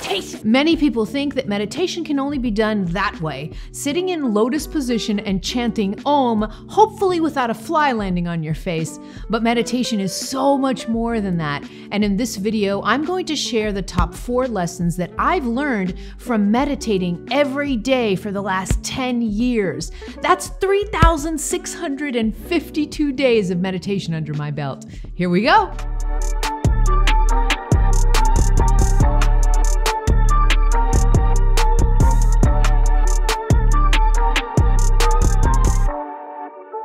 meditation. Many people think that meditation can only be done that way, sitting in lotus position and chanting Om, hopefully without a fly landing on your face. But meditation is so much more than that. And in this video, I'm going to share the top 4 lessons that I've learned from meditating every day for the last 10 years. That's 3,652 days of meditation under my belt. Here we go.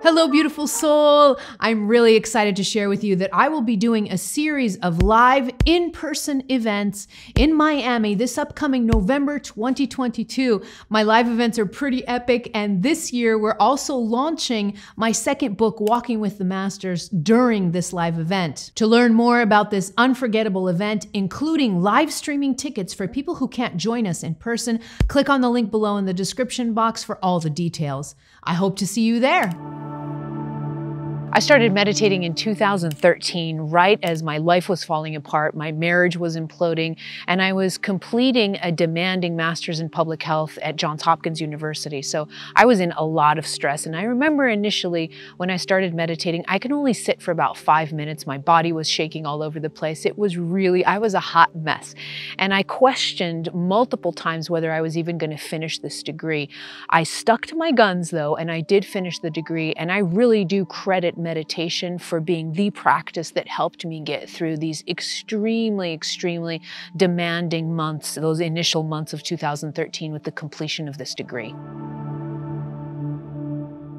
Hello, beautiful soul. I'm really excited to share with you that I will be doing a series of live in-person events in Miami this upcoming November 2022. My live events are pretty epic, and this year we're also launching my second book, Walking with the Masters, during this live event. To learn more about this unforgettable event, including live streaming tickets for people who can't join us in person, click on the link below in the description box for all the details. I hope to see you there. I started meditating in 2013, right as my life was falling apart, my marriage was imploding, and I was completing a demanding master's in public health at Johns Hopkins University. So I was in a lot of stress. And I remember initially when I started meditating, I could only sit for about 5 minutes. My body was shaking all over the place. I was a hot mess. And I questioned multiple times whether I was even going to finish this degree. I stuck to my guns though, and I did finish the degree. And I really do credit meditation for being the practice that helped me get through these extremely demanding months, those initial months of 2013 with the completion of this degree.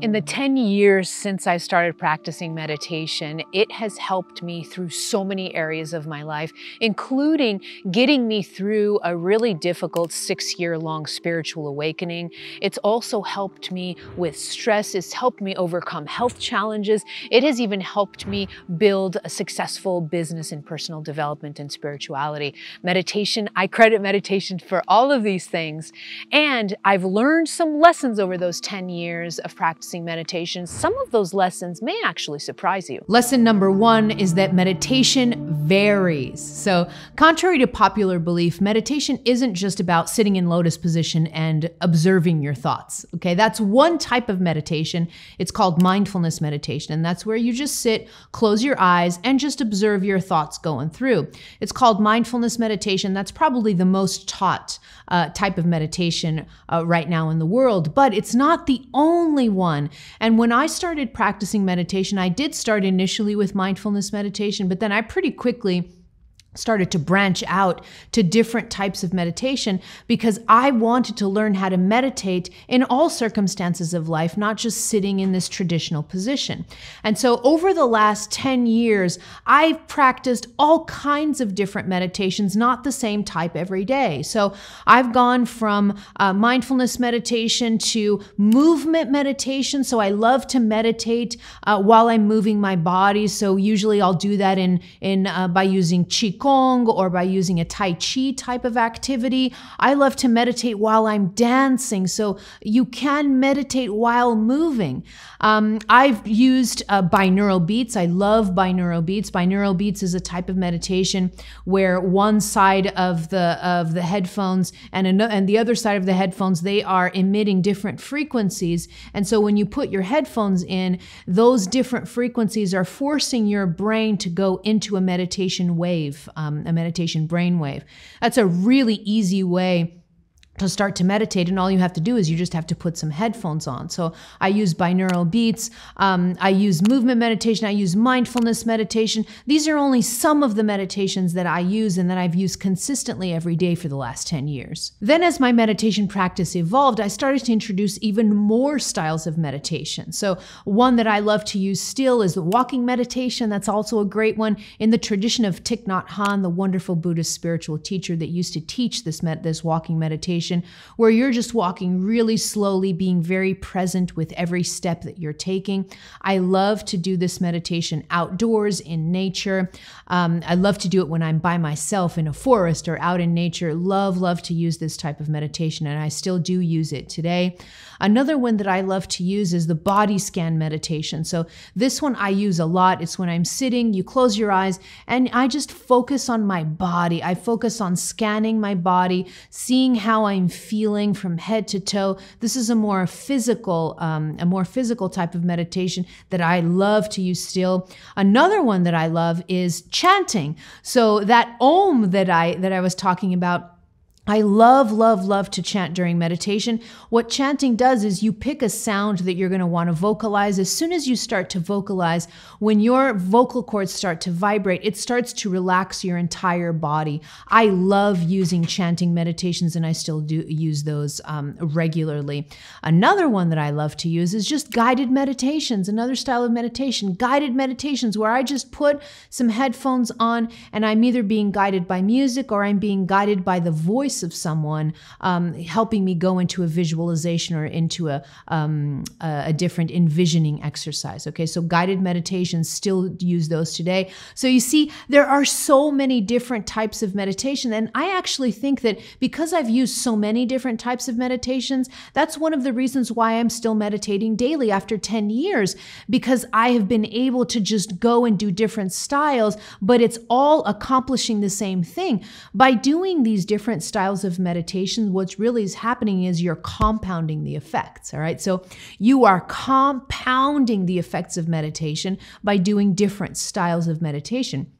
In the 10 years since I started practicing meditation, it has helped me through so many areas of my life, including getting me through a really difficult 6-year-long spiritual awakening. It's also helped me with stress. It's helped me overcome health challenges. It has even helped me build a successful business in personal development and spirituality. Meditation, I credit meditation for all of these things. And I've learned some lessons over those 10 years of practicing meditation. Some of those lessons may actually surprise you. Lesson number 1 is that meditation varies. So, contrary to popular belief, meditation isn't just about sitting in lotus position and observing your thoughts. Okay, that's one type of meditation. It's called mindfulness meditation, and that's where you just sit, close your eyes, and just observe your thoughts going through. It's called mindfulness meditation. That's probably the most taught type of meditation right now in the world, but it's not the only one. And when I started practicing meditation, I did start initially with mindfulness meditation, but then I pretty quickly started to branch out to different types of meditation because I wanted to learn how to meditate in all circumstances of life, not just sitting in this traditional position. And so over the last 10 years, I've practiced all kinds of different meditations, not the same type every day. So I've gone from mindfulness meditation to movement meditation. So I love to meditate while I'm moving my body. So usually I'll do that by using Qigong or by using a Tai Chi type of activity. I love to meditate while I'm dancing, so you can meditate while moving. I've used binaural beats. I love binaural beats. Binaural beats is a type of meditation where one side of the headphones and the other side of the headphones, they are emitting different frequencies. And so when you put your headphones in, those different frequencies are forcing your brain to go into a meditation wave. A meditation brainwave. That's a really easy way to start to meditate, and all you have to do is you just have to put some headphones on. So I use binaural beats, I use movement meditation, I use mindfulness meditation. These are only some of the meditations that I use and that I've used consistently every day for the last 10 years. Then as my meditation practice evolved, I started to introduce even more styles of meditation. So one that I love to use still is the walking meditation. That's also a great one in the tradition of Thich Nhat Hanh, the wonderful Buddhist spiritual teacher that used to teach this walking meditation. meditation where you're just walking really slowly, being very present with every step that you're taking. I love to do this meditation outdoors in nature. I love to do it when I'm by myself in a forest or out in nature. Love to use this type of meditation, and I still do use it today. Another one that I love to use is the body scan meditation. So this one I use a lot. It's when I'm sitting, you close your eyes, and I just focus on my body. I focus on scanning my body, seeing how I'm feeling from head to toe. This is a more physical type of meditation that I love to use still. Another one that I love is chanting. So that Om that I was talking about, I love to chant during meditation. What chanting does is you pick a sound that you're going to want to vocalize. As soon as you start to vocalize, when your vocal cords start to vibrate, it starts to relax your entire body. I love using chanting meditations, and I still do use those regularly. Another one that I love to use is just guided meditations, another style of meditation, guided meditations where I just put some headphones on and I'm either being guided by music or I'm being guided by the voice of someone helping me go into a visualization or into a different envisioning exercise. Okay, so guided meditations, still use those today. So you see, there are so many different types of meditation, and I actually think that because I've used so many different types of meditations, that's one of the reasons why I'm still meditating daily after 10 years, because I have been able to just go and do different styles, but it's all accomplishing the same thing. By doing these different styles of meditation, what's really is happening is you're compounding the effects, all right? So you are compounding the effects of meditation by doing different styles of meditation,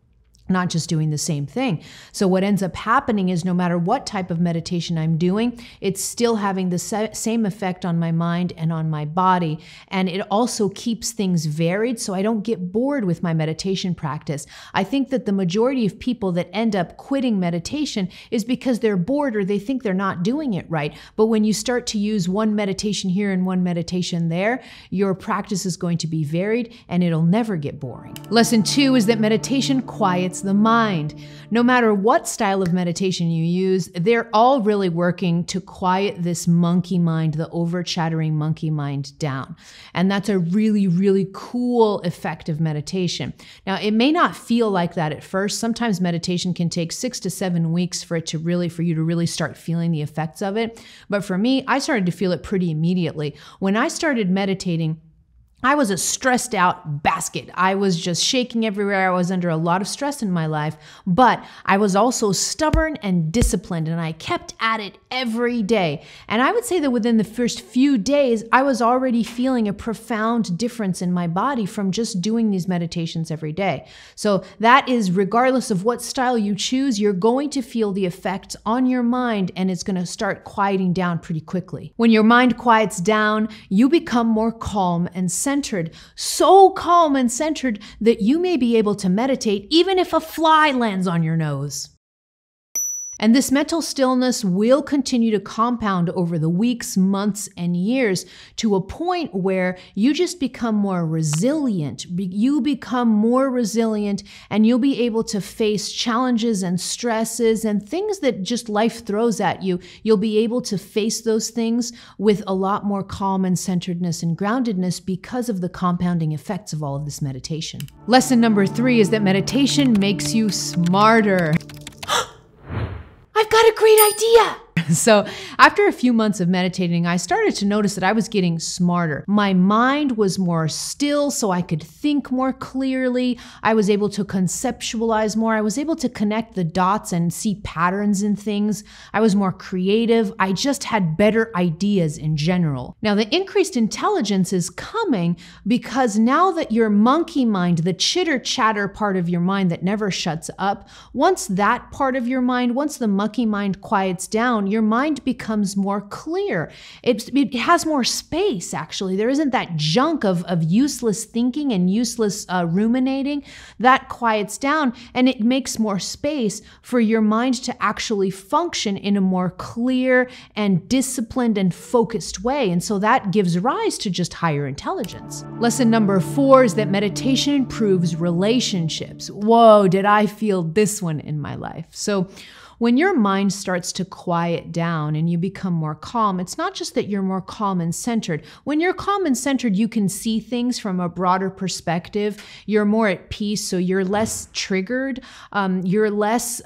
not just doing the same thing. So what ends up happening is no matter what type of meditation I'm doing, it's still having the same effect on my mind and on my body. And it also keeps things varied so I don't get bored with my meditation practice. I think that the majority of people that end up quitting meditation is because they're bored or they think they're not doing it right. But when you start to use one meditation here and one meditation there, your practice is going to be varied and it'll never get boring. Lesson 2 is that meditation quiets the mind. No matter what style of meditation you use, they're all really working to quiet this monkey mind, the over-chattering monkey mind down. And that's a really cool effect of meditation. Now, it may not feel like that at first. Sometimes meditation can take 6 to 7 weeks for you to really start feeling the effects of it. But for me, I started to feel it pretty immediately. When I started meditating, I was a stressed out basket. I was just shaking everywhere. I was under a lot of stress in my life, but I was also stubborn and disciplined, and I kept at it every day. And I would say that within the first few days, I was already feeling a profound difference in my body from just doing these meditations every day. So that is, regardless of what style you choose, you're going to feel the effects on your mind, and it's going to start quieting down pretty quickly. When your mind quiets down, you become more calm and centered, so calm and centered that you may be able to meditate even if a fly lands on your nose. And this mental stillness will continue to compound over the weeks, months, and years to a point where you just become more resilient. You become more resilient and you'll be able to face challenges and stresses and things that just life throws at you. You'll be able to face those things with a lot more calm and centeredness and groundedness because of the compounding effects of all of this meditation. Lesson number 3 is that meditation makes you smarter. I've got a great idea. So after a few months of meditating, I started to notice that I was getting smarter. My mind was more still, so I could think more clearly. I was able to conceptualize more. I was able to connect the dots and see patterns in things. I was more creative. I just had better ideas in general. Now, the increased intelligence is coming because now that your monkey mind, the chitter-chatter part of your mind that never shuts up, once that part of your mind, once the monkey mind quiets down, your mind becomes more clear. It has more space, actually. There isn't that junk of useless thinking and useless ruminating. That quiets down and it makes more space for your mind to actually function in a more clear and disciplined and focused way. And so that gives rise to just higher intelligence. Lesson number 4 is that meditation improves relationships. Whoa, did I feel this one in my life. So When your mind starts to quiet down and you become more calm, it's not just that you're more calm and centered. When you're calm and centered, you can see things from a broader perspective. You're more at peace, so you're less triggered. You're less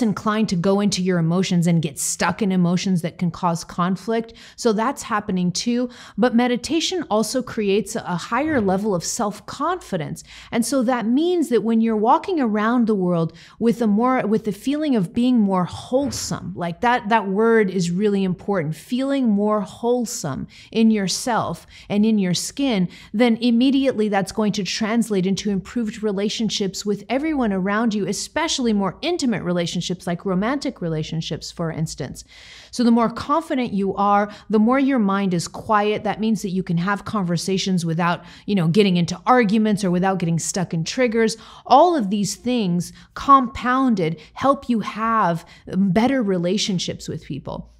inclined to go into your emotions and get stuck in emotions that can cause conflict. So that's happening too. But meditation also creates a higher level of self-confidence. And so that means that when you're walking around the world with the feeling of being more wholesome, like that word is really important, feeling more wholesome in yourself and in your skin, then immediately that's going to translate into improved relationships with everyone around you, especially more intimate relationships like romantic relationships, for instance. So the more confident you are, the more your mind is quiet. That means that you can have conversations without, getting into arguments or without getting stuck in triggers. All of these things compounded help you have better relationships with people.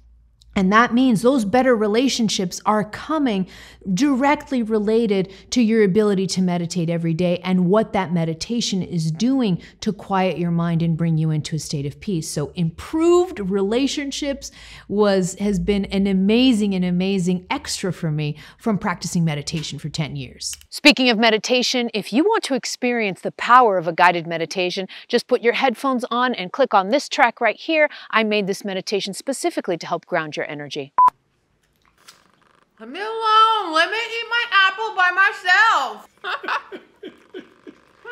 And that means those better relationships are coming directly related to your ability to meditate every day and what that meditation is doing to quiet your mind and bring you into a state of peace. So improved relationships has been an amazing extra for me from practicing meditation for 10 years. Speaking of meditation, if you want to experience the power of a guided meditation, just put your headphones on and click on this track right here. I made this meditation specifically to help ground your energy. Leave me alone. Let me eat my apple by myself.